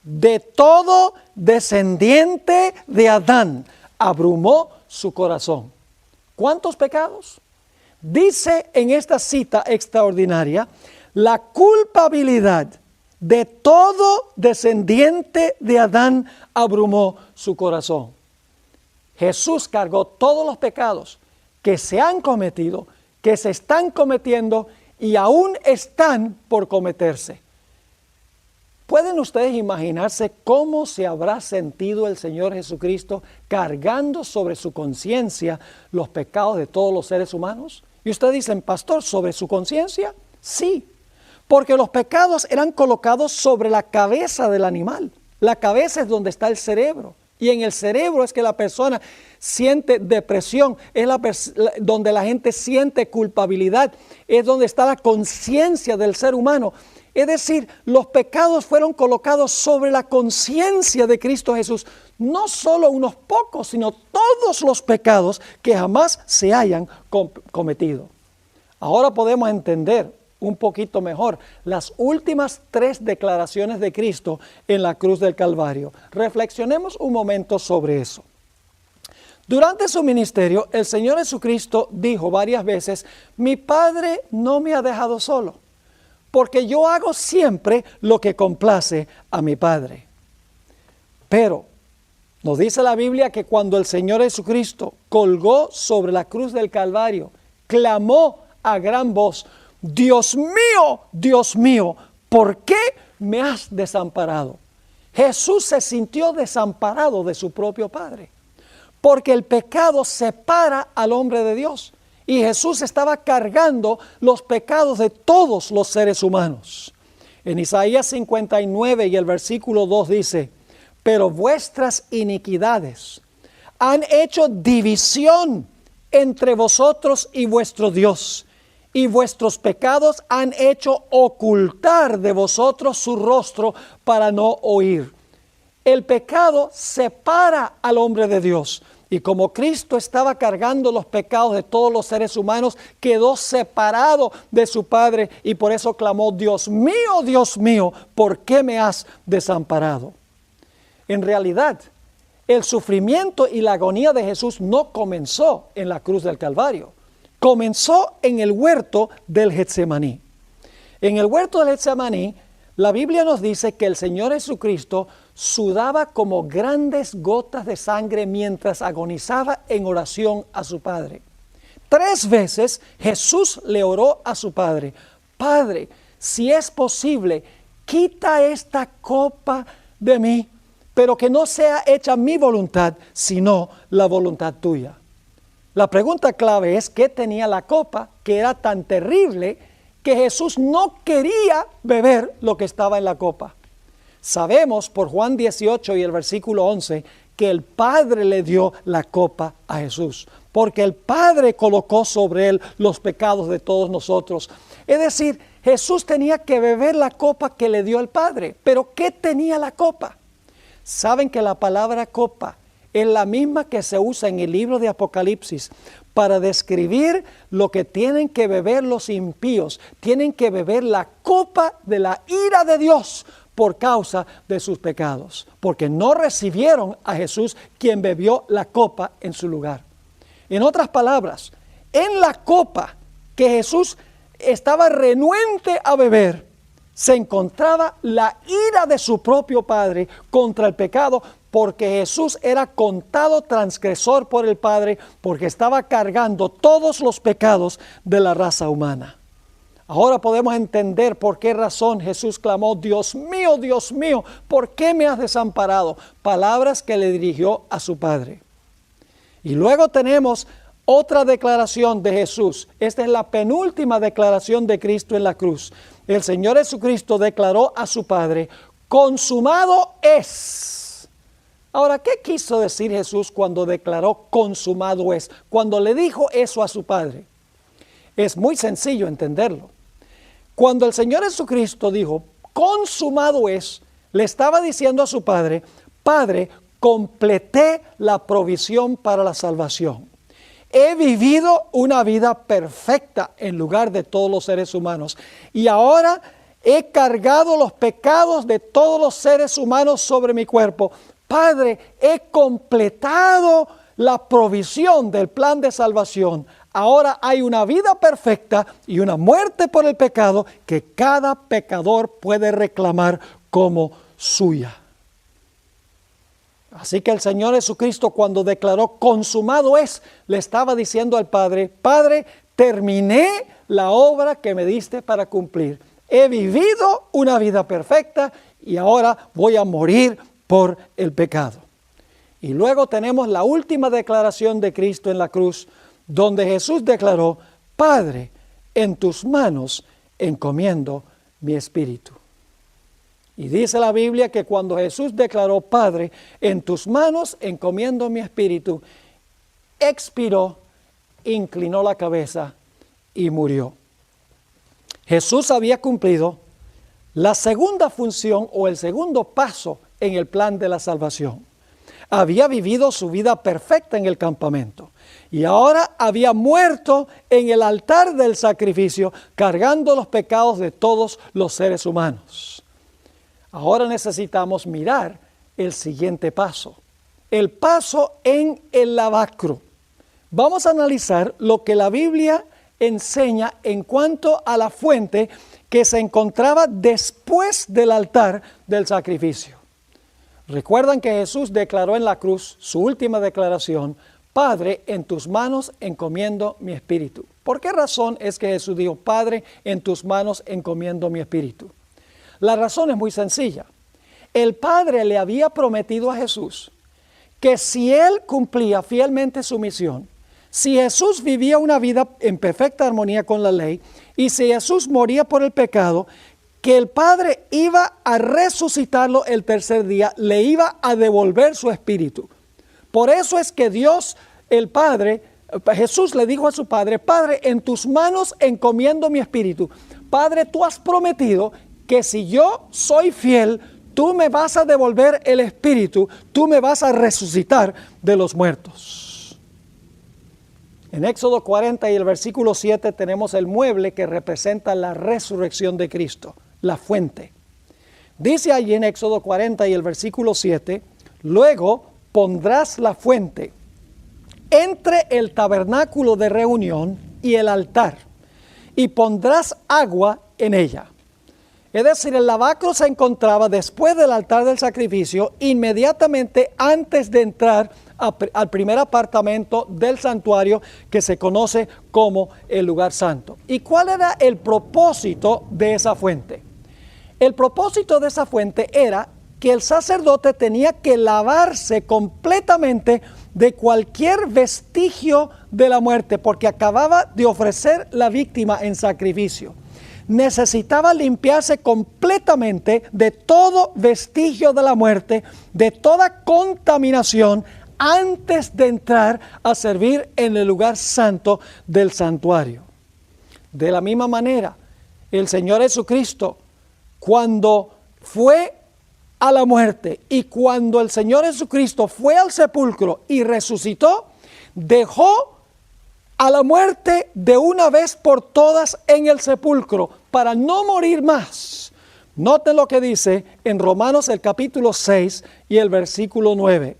de todo descendiente de Adán abrumó su corazón. ¿Cuántos pecados? Dice en esta cita extraordinaria, la culpabilidad de todo descendiente de Adán abrumó su corazón. Jesús cargó todos los pecados que se han cometido, que se están cometiendo y aún están por cometerse. ¿Pueden ustedes imaginarse cómo se habrá sentido el Señor Jesucristo cargando sobre su conciencia los pecados de todos los seres humanos? Y ustedes dicen, pastor, ¿sobre su conciencia? Sí, porque los pecados eran colocados sobre la cabeza del animal. La cabeza es donde está el cerebro. Y en el cerebro es que la persona siente depresión, es donde la gente siente culpabilidad, es donde está la conciencia del ser humano. Es decir, los pecados fueron colocados sobre la conciencia de Cristo Jesús. No solo unos pocos, sino todos los pecados que jamás se hayan cometido. Ahora podemos entender un poquito mejor las últimas 3 declaraciones de Cristo en la cruz del Calvario. Reflexionemos un momento sobre eso. Durante su ministerio, el Señor Jesucristo dijo varias veces, mi Padre no me ha dejado solo, porque yo hago siempre lo que complace a mi Padre. Pero nos dice la Biblia que cuando el Señor Jesucristo colgó sobre la cruz del Calvario, clamó a gran voz, Dios mío, ¿por qué me has desamparado? Jesús se sintió desamparado de su propio Padre, porque el pecado separa al hombre de Dios. Y Jesús estaba cargando los pecados de todos los seres humanos. En Isaías 59 y el versículo 2 dice, pero vuestras iniquidades han hecho división entre vosotros y vuestro Dios, y vuestros pecados han hecho ocultar de vosotros su rostro para no oír. El pecado separa al hombre de Dios. Y como Cristo estaba cargando los pecados de todos los seres humanos, quedó separado de su Padre y por eso clamó: Dios mío, ¿por qué me has desamparado? En realidad, el sufrimiento y la agonía de Jesús no comenzó en la cruz del Calvario. Comenzó en el huerto del Getsemaní. En el huerto del Getsemaní, la Biblia nos dice que el Señor Jesucristo sudaba como grandes gotas de sangre mientras agonizaba en oración a su Padre. 3 veces Jesús le oró a su Padre: Padre, si es posible, quita esta copa de mí, pero que no sea hecha mi voluntad, sino la voluntad tuya. La pregunta clave es: ¿qué tenía la copa que era tan terrible que Jesús no quería beber lo que estaba en la copa? Sabemos por Juan 18 y el versículo 11 que el Padre le dio la copa a Jesús, porque el Padre colocó sobre él los pecados de todos nosotros. Es decir, Jesús tenía que beber la copa que le dio el Padre. ¿Pero qué tenía la copa? Saben que la palabra copa es la misma que se usa en el libro de Apocalipsis para describir lo que tienen que beber los impíos. Tienen que beber la copa de la ira de Dios por causa de sus pecados, porque no recibieron a Jesús, quien bebió la copa en su lugar. En otras palabras, en la copa que Jesús estaba renuente a beber, se encontraba la ira de su propio Padre contra el pecado, porque Jesús era contado transgresor por el Padre, porque estaba cargando todos los pecados de la raza humana. Ahora podemos entender por qué razón Jesús clamó: Dios mío, ¿por qué me has desamparado? Palabras que le dirigió a su Padre. Y luego tenemos otra declaración de Jesús. Esta es la penúltima declaración de Cristo en la cruz. El Señor Jesucristo declaró a su Padre: consumado es. Ahora, ¿qué quiso decir Jesús cuando declaró consumado es? Cuando le dijo eso a su Padre. Es muy sencillo entenderlo. Cuando el Señor Jesucristo dijo consumado es, le estaba diciendo a su Padre: Padre, completé la provisión para la salvación. He vivido una vida perfecta en lugar de todos los seres humanos. Y ahora he cargado los pecados de todos los seres humanos sobre mi cuerpo. Padre, he completado la provisión del plan de salvación. Ahora hay una vida perfecta y una muerte por el pecado que cada pecador puede reclamar como suya. Así que el Señor Jesucristo, cuando declaró consumado es, le estaba diciendo al Padre: Padre, terminé la obra que me diste para cumplir. He vivido una vida perfecta y ahora voy a morir por el pecado. Y luego tenemos la última declaración de Cristo en la cruz, donde Jesús declaró: Padre, en tus manos encomiendo mi espíritu. Y dice la Biblia que cuando Jesús declaró: Padre, en tus manos encomiendo mi espíritu, expiró, inclinó la cabeza y murió. Jesús había cumplido la segunda función o el segundo paso en el plan de la salvación. Había vivido su vida perfecta en el campamento y ahora había muerto en el altar del sacrificio, cargando los pecados de todos los seres humanos. Ahora necesitamos mirar el siguiente paso, el paso en el lavacro. Vamos a analizar lo que la Biblia enseña en cuanto a la fuente que se encontraba después del altar del sacrificio. Recuerdan que Jesús declaró en la cruz su última declaración: Padre, en tus manos encomiendo mi espíritu. ¿Por qué razón es que Jesús dijo: Padre, en tus manos encomiendo mi espíritu? La razón es muy sencilla. El Padre le había prometido a Jesús que si Él cumplía fielmente su misión, si Jesús vivía una vida en perfecta armonía con la ley, y si Jesús moría por el pecado, que el Padre iba a resucitarlo el tercer día, le iba a devolver su espíritu. Por eso es que Dios, el Padre, Jesús le dijo a su Padre: Padre, en tus manos encomiendo mi espíritu. Padre, tú has prometido que si yo soy fiel, tú me vas a devolver el espíritu, tú me vas a resucitar de los muertos. En Éxodo 40 y el versículo 7 tenemos el mueble que representa la resurrección de Cristo, la fuente. Dice allí en Éxodo 40 y el versículo 7, luego pondrás la fuente entre el tabernáculo de reunión y el altar, y pondrás agua en ella. Es decir, el lavacro se encontraba después del altar del sacrificio, inmediatamente antes de entrar al primer apartamento del santuario que se conoce como el lugar santo. ¿Y cuál era el propósito de esa fuente? El propósito de esa fuente era que el sacerdote tenía que lavarse completamente de cualquier vestigio de la muerte, porque acababa de ofrecer la víctima en sacrificio. Necesitaba limpiarse completamente de todo vestigio de la muerte, de toda contaminación, antes de entrar a servir en el lugar santo del santuario. De la misma manera, el Señor Jesucristo, cuando fue a la muerte y cuando el Señor Jesucristo fue al sepulcro y resucitó, dejó a la muerte de una vez por todas en el sepulcro para no morir más. Noten lo que dice en Romanos el capítulo 6 y el versículo 9.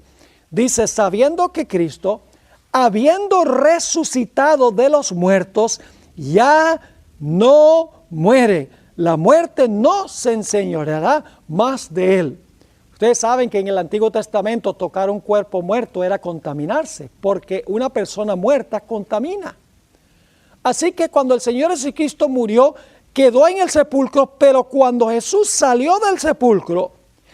Dice, sabiendo que Cristo, habiendo resucitado de los muertos, ya no muere. La muerte no se enseñoreará más de él. Ustedes saben que en el Antiguo Testamento tocar un cuerpo muerto era contaminarse, porque una persona muerta contamina. Así que cuando el Señor Jesucristo murió, quedó en el sepulcro, pero cuando Jesús salió del sepulcro,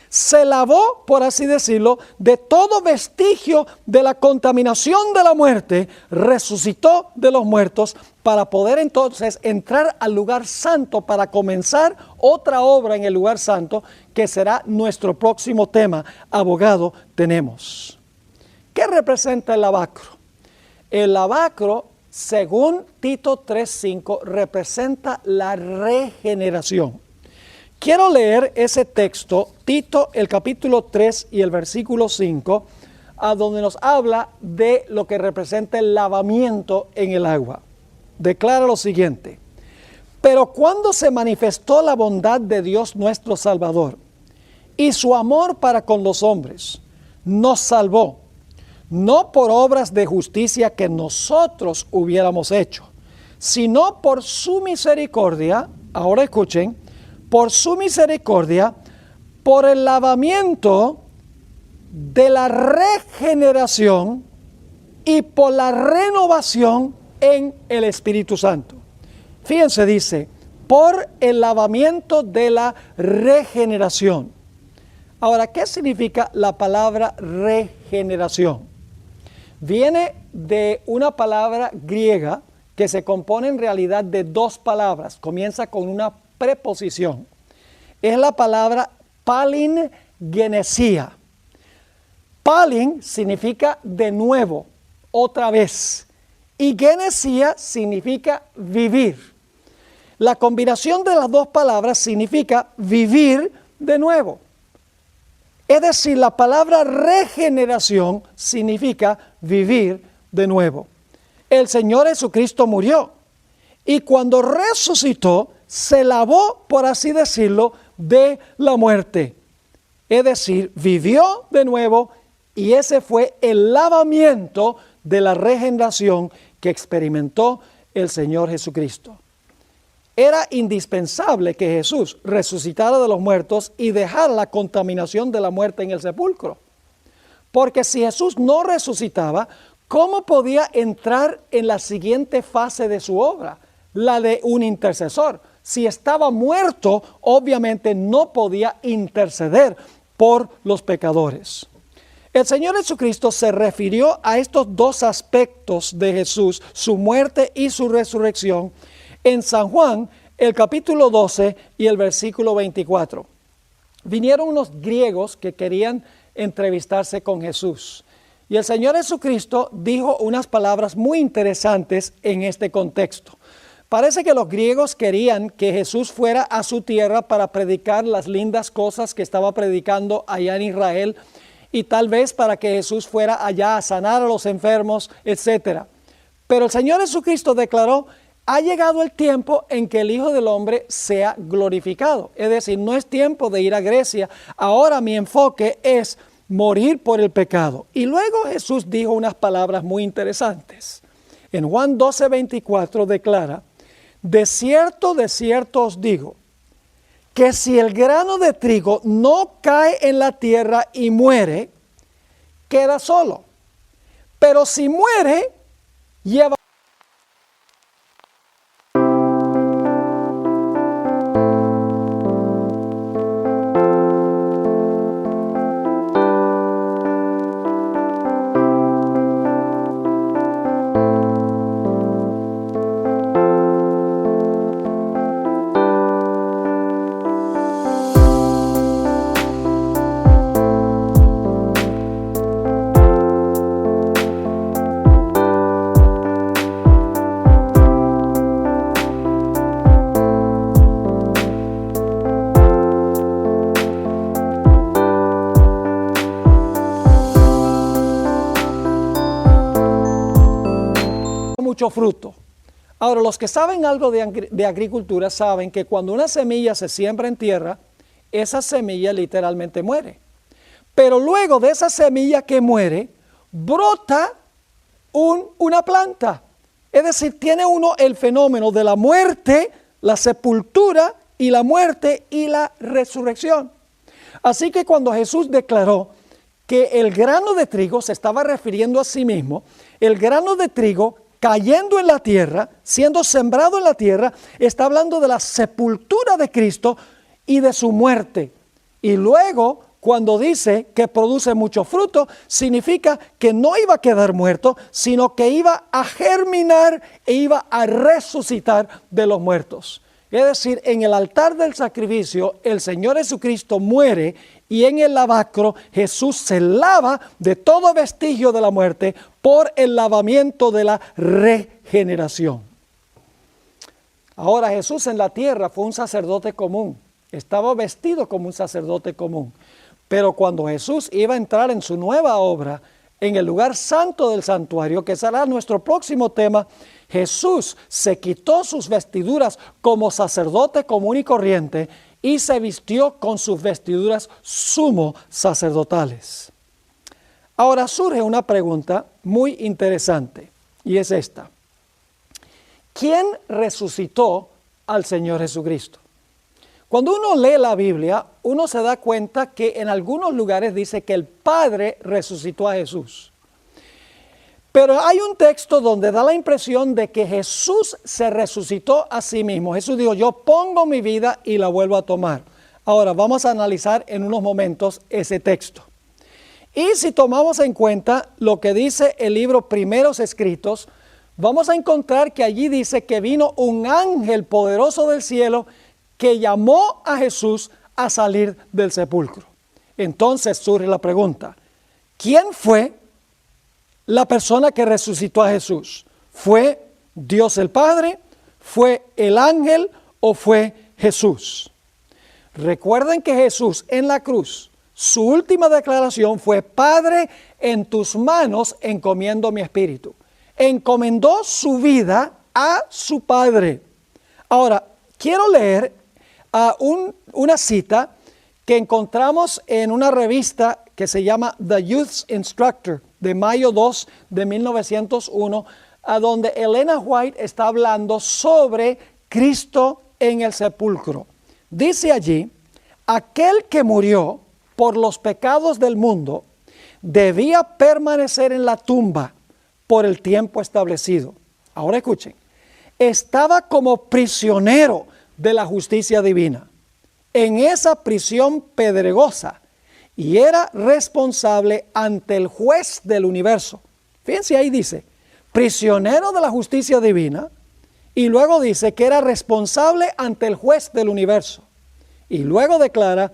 se lavó, por así decirlo, de todo vestigio de la contaminación de la muerte, resucitó de los muertos para poder entonces entrar al lugar santo para comenzar otra obra en el lugar santo que será nuestro próximo tema. Abogado tenemos. ¿Qué representa el lavacro? El lavacro, según Tito 3:5, representa la regeneración. Quiero leer ese texto, Tito, el capítulo 3 y el versículo 5, a donde nos habla de lo que representa el lavamiento en el agua. Declara lo siguiente: pero cuando se manifestó la bondad de Dios nuestro Salvador y su amor para con los hombres, nos salvó, no por obras de justicia que nosotros hubiéramos hecho, sino por su misericordia. Ahora escuchen, por su misericordia, por el lavamiento de la regeneración y por la renovación en el Espíritu Santo. Fíjense, dice, por el lavamiento de la regeneración. Ahora, ¿qué significa la palabra regeneración? Viene de una palabra griega que se compone en realidad de dos palabras. Comienza con una preposición. Es la palabra palingenesia. Palin significa de nuevo, otra vez. Y genesia significa vivir. La combinación de las dos palabras significa vivir de nuevo. Es decir, la palabra regeneración significa vivir de nuevo. El Señor Jesucristo murió y cuando resucitó, se lavó, por así decirlo, de la muerte. Es decir, vivió de nuevo y ese fue el lavamiento de la regeneración que experimentó el Señor Jesucristo. Era indispensable que Jesús resucitara de los muertos y dejara la contaminación de la muerte en el sepulcro. Porque si Jesús no resucitaba, ¿cómo podía entrar en la siguiente fase de su obra? La de un intercesor. Si estaba muerto, obviamente no podía interceder por los pecadores. El Señor Jesucristo se refirió a estos dos aspectos de Jesús, su muerte y su resurrección, en San Juan, el capítulo 12 y el versículo 24. Vinieron unos griegos que querían entrevistarse con Jesús. Y el Señor Jesucristo dijo unas palabras muy interesantes en este contexto. Parece que los griegos querían que Jesús fuera a su tierra para predicar las lindas cosas que estaba predicando allá en Israel, y tal vez para que Jesús fuera allá a sanar a los enfermos, etc. Pero el Señor Jesucristo declaró: ha llegado el tiempo en que el Hijo del Hombre sea glorificado. Es decir, no es tiempo de ir a Grecia. Ahora mi enfoque es morir por el pecado. Y luego Jesús dijo unas palabras muy interesantes. En Juan 12:24 declara: de cierto os digo, que si el grano de trigo no cae en la tierra y muere, queda solo. Pero si muere, lleva mucho fruto. Ahora, los que saben algo de agricultura saben que cuando una semilla se siembra en tierra, esa semilla literalmente muere. Pero luego de esa semilla que muere, brota una planta. Es decir, tiene uno el fenómeno de la muerte, la sepultura y la muerte y la resurrección. Así que cuando Jesús declaró que el grano de trigo, se estaba refiriendo a sí mismo, el grano de trigo cayendo en la tierra, siendo sembrado en la tierra, está hablando de la sepultura de Cristo y de su muerte. Y luego, cuando dice que produce mucho fruto, significa que no iba a quedar muerto, sino que iba a germinar e iba a resucitar de los muertos. Es decir, en el altar del sacrificio, el Señor Jesucristo muere, y en el lavacro Jesús se lava de todo vestigio de la muerte por el lavamiento de la regeneración. Ahora, Jesús en la tierra fue un sacerdote común, estaba vestido como un sacerdote común, pero cuando Jesús iba a entrar en su nueva obra, en el lugar santo del santuario, que será nuestro próximo tema, Jesús se quitó sus vestiduras como sacerdote común y corriente y se vistió con sus vestiduras sumo sacerdotales. Ahora surge una pregunta muy interesante, y es esta: ¿quién resucitó al Señor Jesucristo? Cuando uno lee la Biblia, uno se da cuenta que en algunos lugares dice que el Padre resucitó a Jesús. Pero hay un texto donde da la impresión de que Jesús se resucitó a sí mismo. Jesús dijo: yo pongo mi vida y la vuelvo a tomar. Ahora vamos a analizar en unos momentos ese texto. Y si tomamos en cuenta lo que dice el libro Primeros Escritos, vamos a encontrar que allí dice que vino un ángel poderoso del cielo que llamó a Jesús a salir del sepulcro. Entonces surge la pregunta: ¿quién fue la persona que resucitó a Jesús? ¿Fue Dios el Padre? ¿Fue el ángel o fue Jesús? Recuerden que Jesús en la cruz, su última declaración fue: Padre, en tus manos encomiendo mi espíritu. Encomendó su vida a su Padre. Ahora, quiero leer una cita que encontramos en una revista que se llama The Youth's Instructor, de mayo 2 de 1901, a donde Elena White está hablando sobre Cristo en el sepulcro. Dice allí: aquel que murió por los pecados del mundo debía permanecer en la tumba por el tiempo establecido. Ahora escuchen: estaba como prisionero de la justicia divina en esa prisión pedregosa y era responsable ante el juez del universo. Fíjense, ahí dice prisionero de la justicia divina, y luego dice que era responsable ante el juez del universo, y luego declara: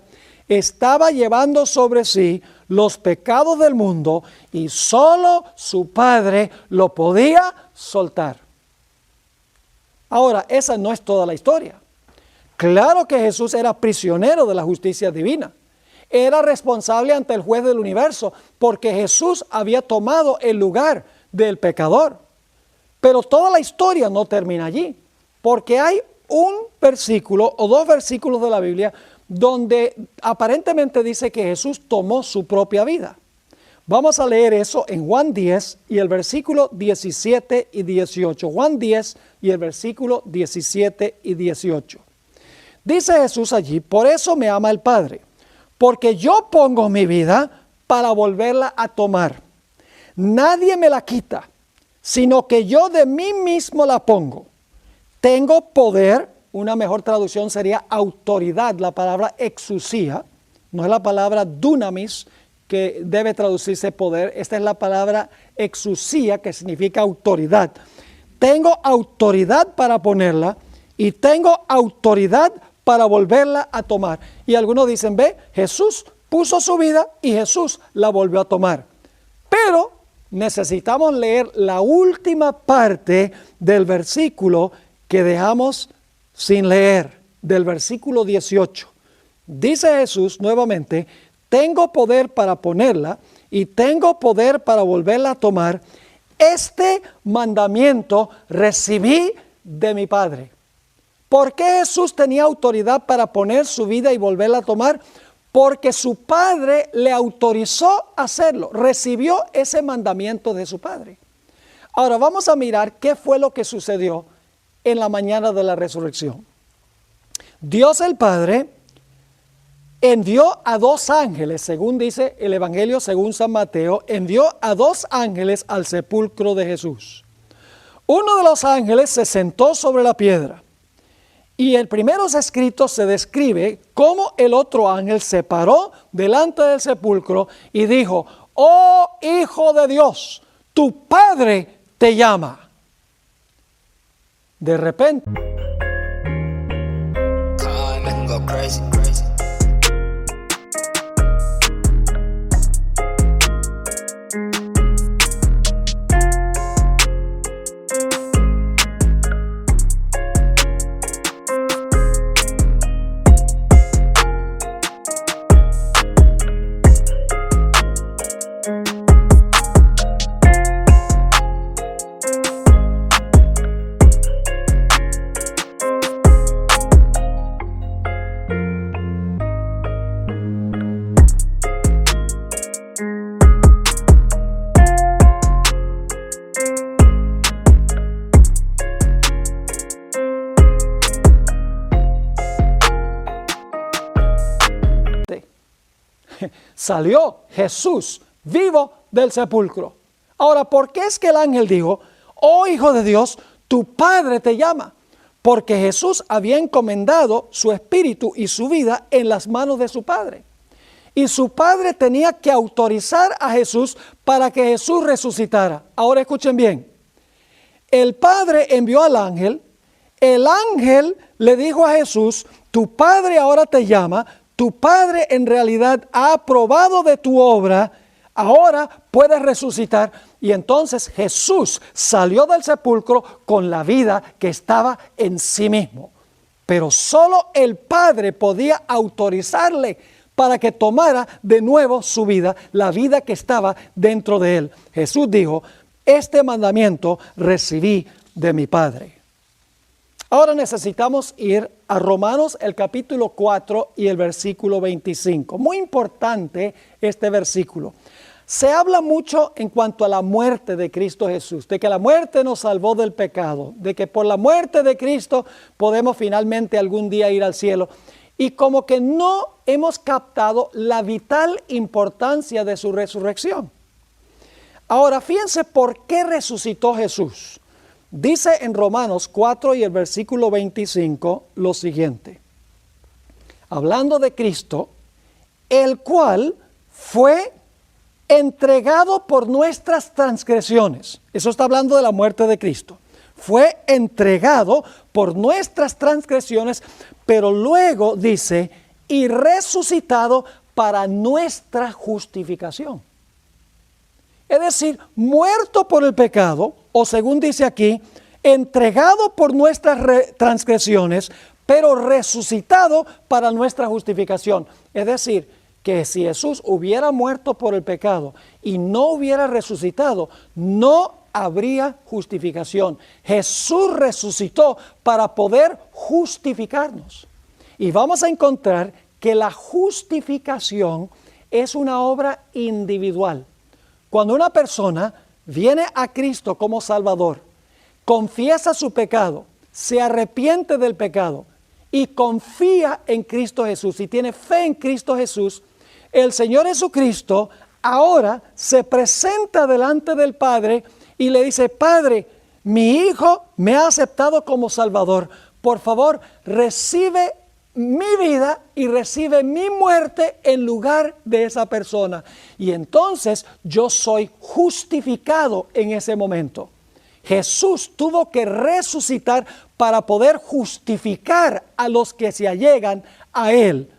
estaba llevando sobre sí los pecados del mundo y solo su Padre lo podía soltar. Ahora, esa no es toda la historia. Claro que Jesús era prisionero de la justicia divina. Era responsable ante el juez del universo porque Jesús había tomado el lugar del pecador. Pero toda la historia no termina allí, porque hay un versículo o dos versículos de la Biblia donde aparentemente dice que Jesús tomó su propia vida. Vamos a leer eso en Juan 10 y el versículo 17 y 18. Juan 10 y el versículo 17 y 18. Dice Jesús allí: por eso me ama el Padre, porque yo pongo mi vida para volverla a tomar. Nadie me la quita, sino que yo de mí mismo la pongo. Tengo poder, una mejor traducción sería autoridad, la palabra exousia, no es la palabra dunamis, que debe traducirse poder. Esta es la palabra exousia, que significa autoridad. Tengo autoridad para ponerla y tengo autoridad para volverla a tomar. Y algunos dicen: ve, Jesús puso su vida y Jesús la volvió a tomar. Pero necesitamos leer la última parte del versículo que dejamos sin leer, del versículo 18. Dice Jesús nuevamente: tengo poder para ponerla y tengo poder para volverla a tomar. Este mandamiento recibí de mi Padre. ¿Por qué Jesús tenía autoridad para poner su vida y volverla a tomar? Porque su Padre le autorizó a hacerlo. Recibió ese mandamiento de su Padre. Ahora vamos a mirar qué fue lo que sucedió en la mañana de la resurrección. Dios el Padre envió a dos ángeles, según dice el Evangelio según San Mateo, envió a dos ángeles al sepulcro de Jesús. Uno de los ángeles se sentó sobre la piedra, y en primeros escritos se describe cómo el otro ángel se paró delante del sepulcro y dijo: oh Hijo de Dios, tu Padre te llama. De repente, salió Jesús vivo del sepulcro. Ahora, ¿por qué es que el ángel dijo: oh Hijo de Dios, tu Padre te llama? Porque Jesús había encomendado su espíritu y su vida en las manos de su Padre. Y su Padre tenía que autorizar a Jesús para que Jesús resucitara. Ahora escuchen bien. El Padre envió al ángel. El ángel le dijo a Jesús: tu Padre ahora te llama. Tu Padre en realidad ha aprobado de tu obra, ahora puedes resucitar. Y entonces Jesús salió del sepulcro con la vida que estaba en sí mismo. Pero solo el Padre podía autorizarle para que tomara de nuevo su vida, la vida que estaba dentro de él. Jesús dijo: este mandamiento recibí de mi Padre. Ahora necesitamos ir a Romanos el capítulo 4 y el versículo 25. Muy importante este versículo. Se habla mucho en cuanto a la muerte de Cristo Jesús, de que la muerte nos salvó del pecado, de que por la muerte de Cristo podemos finalmente algún día ir al cielo. Y como que no hemos captado la vital importancia de su resurrección. Ahora fíjense por qué resucitó Jesús. Dice en Romanos 4 y el versículo 25 lo siguiente. Hablando de Cristo, el cual fue entregado por nuestras transgresiones. Eso está hablando de la muerte de Cristo. Fue entregado por nuestras transgresiones, pero luego dice, y resucitado para nuestra justificación. Es decir, muerto por el pecado, o según dice aquí, entregado por nuestras transgresiones, pero resucitado para nuestra justificación. Es decir, que si Jesús hubiera muerto por el pecado y no hubiera resucitado, no habría justificación. Jesús resucitó para poder justificarnos. Y vamos a encontrar que la justificación es una obra individual. Cuando una persona viene a Cristo como Salvador, confiesa su pecado, se arrepiente del pecado y confía en Cristo Jesús y tiene fe en Cristo Jesús, el Señor Jesucristo ahora se presenta delante del Padre y le dice: Padre, mi hijo me ha aceptado como Salvador. Por favor, recibe mi vida y recibe mi muerte en lugar de esa persona. Y entonces yo soy justificado en ese momento. Jesús tuvo que resucitar para poder justificar a los que se allegan a Él.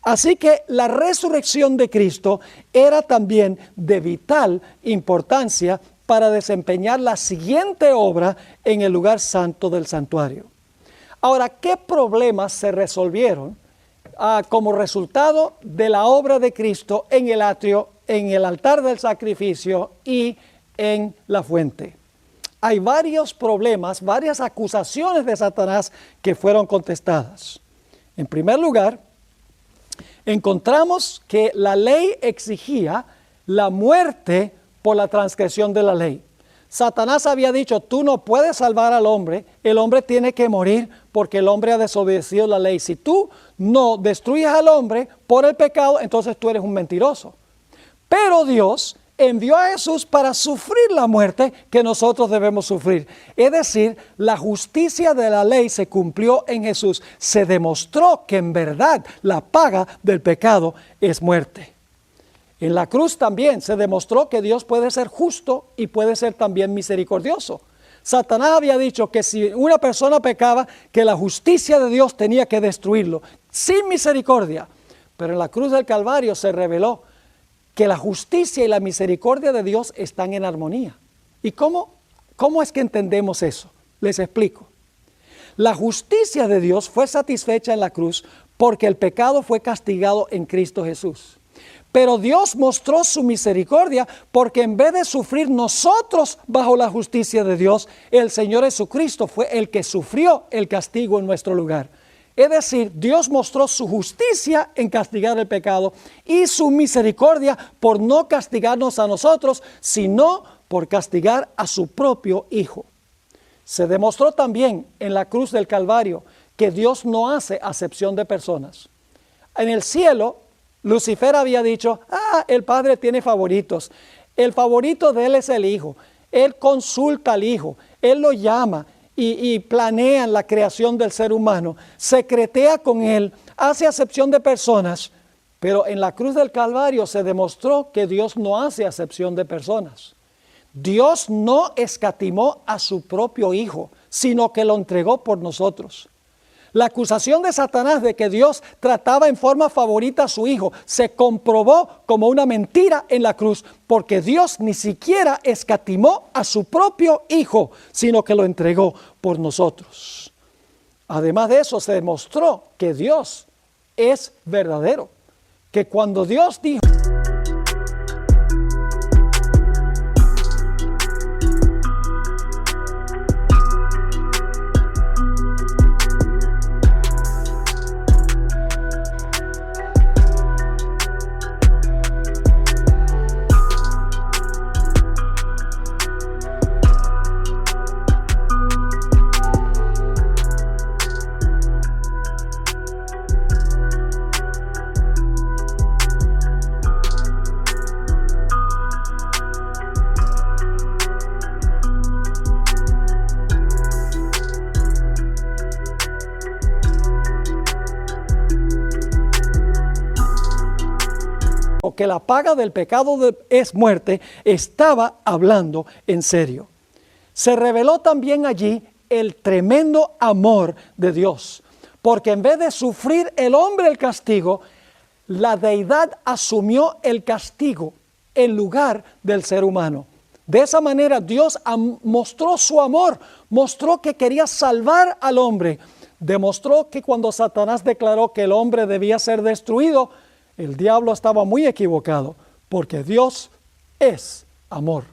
Así que la resurrección de Cristo era también de vital importancia para desempeñar la siguiente obra en el lugar santo del santuario. Ahora, ¿qué problemas se resolvieron como resultado de la obra de Cristo en el atrio, en el altar del sacrificio y en la fuente? Hay varios problemas, varias acusaciones de Satanás que fueron contestadas. En primer lugar, encontramos que la ley exigía la muerte por la transgresión de la ley. Satanás había dicho: tú no puedes salvar al hombre, el hombre tiene que morir porque el hombre ha desobedecido la ley. Si tú no destruyes al hombre por el pecado, entonces tú eres un mentiroso. Pero Dios envió a Jesús para sufrir la muerte que nosotros debemos sufrir. Es decir, la justicia de la ley se cumplió en Jesús. Se demostró que en verdad la paga del pecado es muerte. En la cruz también se demostró que Dios puede ser justo y puede ser también misericordioso. Satanás había dicho que si una persona pecaba, que la justicia de Dios tenía que destruirlo, sin misericordia. Pero en la cruz del Calvario se reveló que la justicia y la misericordia de Dios están en armonía. ¿Y cómo es que entendemos eso? Les explico. La justicia de Dios fue satisfecha en la cruz porque el pecado fue castigado en Cristo Jesús. Pero Dios mostró su misericordia porque en vez de sufrir nosotros bajo la justicia de Dios, el Señor Jesucristo fue el que sufrió el castigo en nuestro lugar. Es decir, Dios mostró su justicia en castigar el pecado y su misericordia por no castigarnos a nosotros, sino por castigar a su propio Hijo. Se demostró también en la cruz del Calvario que Dios no hace acepción de personas. En el cielo, Lucifer había dicho: el Padre tiene favoritos. El favorito de Él es el Hijo. Él consulta al Hijo, Él lo llama y planean la creación del ser humano, secretea con Él, hace acepción de personas. Pero en la cruz del Calvario se demostró que Dios no hace acepción de personas. Dios no escatimó a su propio Hijo, sino que lo entregó por nosotros. La acusación de Satanás de que Dios trataba en forma favorita a su Hijo se comprobó como una mentira en la cruz, porque Dios ni siquiera escatimó a su propio Hijo, sino que lo entregó por nosotros. Además de eso, se demostró que Dios es verdadero, que cuando Dios dijo: que la paga del pecado es muerte, estaba hablando en serio. Se reveló también allí el tremendo amor de Dios, porque en vez de sufrir el hombre el castigo, la deidad asumió el castigo en lugar del ser humano. De esa manera Dios mostró su amor, mostró que quería salvar al hombre. Demostró que cuando Satanás declaró que el hombre debía ser destruido, el diablo estaba muy equivocado, porque Dios es amor.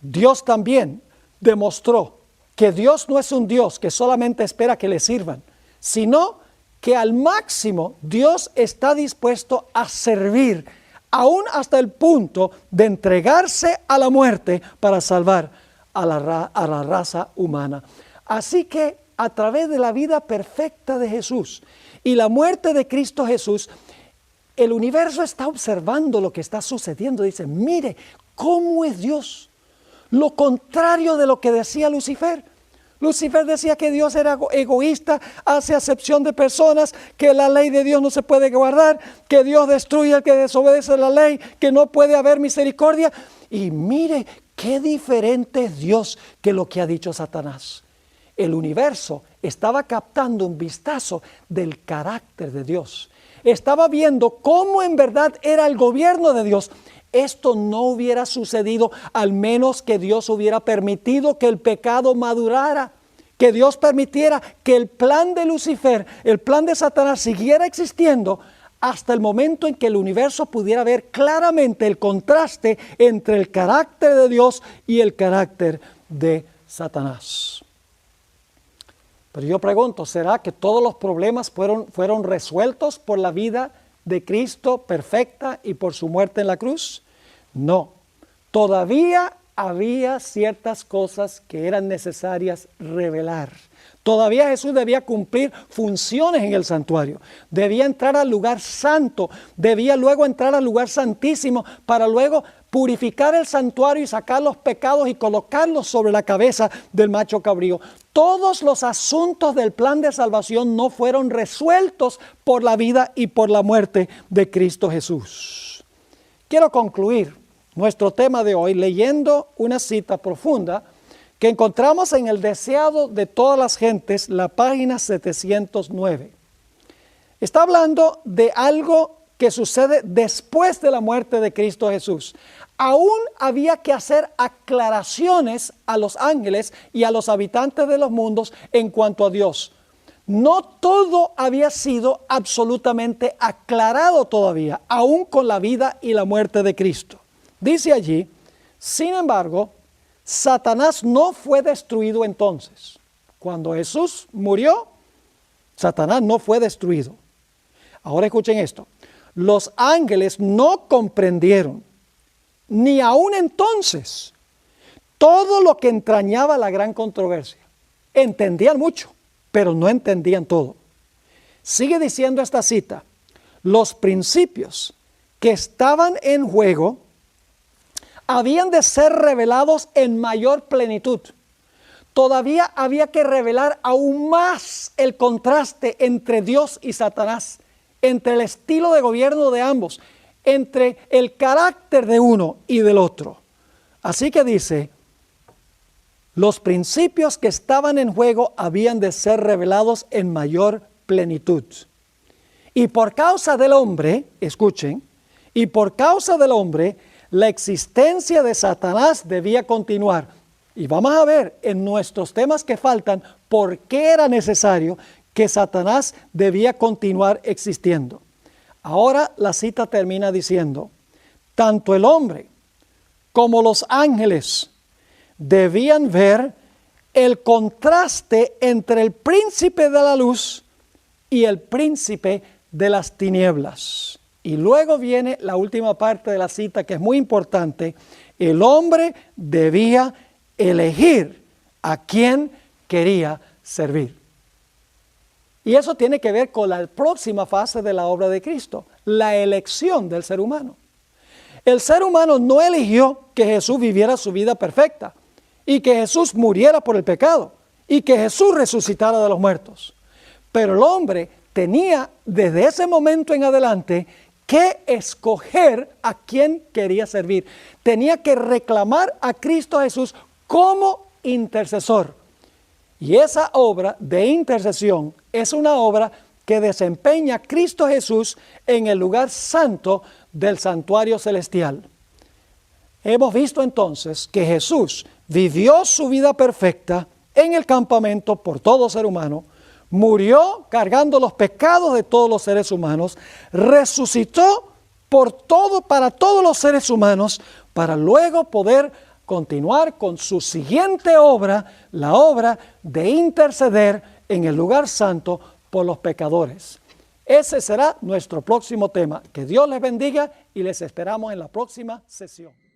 Dios también demostró que Dios no es un Dios que solamente espera que le sirvan, sino que al máximo Dios está dispuesto a servir, aún hasta el punto de entregarse a la muerte para salvar a la raza humana. Así que a través de la vida perfecta de Jesús y la muerte de Cristo Jesús, el universo está observando lo que está sucediendo. Dice, mire, ¿cómo es Dios? Lo contrario de lo que decía Lucifer. Lucifer decía que Dios era egoísta, hace acepción de personas, que la ley de Dios no se puede guardar, que Dios destruye al que desobedece la ley, que no puede haber misericordia. Y mire qué diferente es Dios que lo que ha dicho Satanás. El universo estaba captando un vistazo del carácter de Dios. Estaba viendo cómo en verdad era el gobierno de Dios. Esto no hubiera sucedido al menos que Dios hubiera permitido que el pecado madurara, que Dios permitiera que el plan de Lucifer, el plan de Satanás siguiera existiendo hasta el momento en que el universo pudiera ver claramente el contraste entre el carácter de Dios y el carácter de Satanás. Pero yo pregunto, ¿será que todos los problemas fueron resueltos por la vida de Cristo perfecta y por su muerte en la cruz? No, todavía había ciertas cosas que eran necesarias revelar. Todavía Jesús debía cumplir funciones en el santuario, debía entrar al lugar santo, debía luego entrar al lugar santísimo para luego purificar el santuario y sacar los pecados y colocarlos sobre la cabeza del macho cabrío. Todos los asuntos del plan de salvación no fueron resueltos por la vida y por la muerte de Cristo Jesús. Quiero concluir nuestro tema de hoy leyendo una cita profunda que encontramos en el Deseado de todas las gentes, la página 709. Está hablando de algo que sucede después de la muerte de Cristo Jesús. Aún había que hacer aclaraciones a los ángeles y a los habitantes de los mundos en cuanto a Dios. No todo había sido absolutamente aclarado todavía, aún con la vida y la muerte de Cristo. Dice allí, sin embargo, Satanás no fue destruido entonces. Cuando Jesús murió, Satanás no fue destruido. Ahora escuchen esto. Los ángeles no comprendieron, ni aún entonces, todo lo que entrañaba la gran controversia. Entendían mucho, pero no entendían todo. Sigue diciendo esta cita, los principios que estaban en juego habían de ser revelados en mayor plenitud. Todavía había que revelar aún más el contraste entre Dios y Satanás, entre el estilo de gobierno de ambos, entre el carácter de uno y del otro. Así que dice, los principios que estaban en juego habían de ser revelados en mayor plenitud. Y por causa del hombre, escuchen, y por causa del hombre, la existencia de Satanás debía continuar. Y vamos a ver en nuestros temas que faltan por qué era necesario que Satanás debía continuar existiendo. Ahora la cita termina diciendo, tanto el hombre como los ángeles debían ver el contraste entre el príncipe de la luz y el príncipe de las tinieblas. Y luego viene la última parte de la cita que es muy importante. El hombre debía elegir a quién quería servir. Y eso tiene que ver con la próxima fase de la obra de Cristo, la elección del ser humano. El ser humano no eligió que Jesús viviera su vida perfecta y que Jesús muriera por el pecado y que Jesús resucitara de los muertos. Pero el hombre tenía desde ese momento en adelante que escoger a quién quería servir. Tenía que reclamar a Cristo Jesús como intercesor. Y esa obra de intercesión es una obra que desempeña Cristo Jesús en el lugar santo del santuario celestial. Hemos visto entonces que Jesús vivió su vida perfecta en el campamento por todo ser humano, murió cargando los pecados de todos los seres humanos, resucitó para todos los seres humanos, para luego poder continuar con su siguiente obra, la obra de interceder en el lugar santo por los pecadores. Ese será nuestro próximo tema. Que Dios les bendiga y les esperamos en la próxima sesión.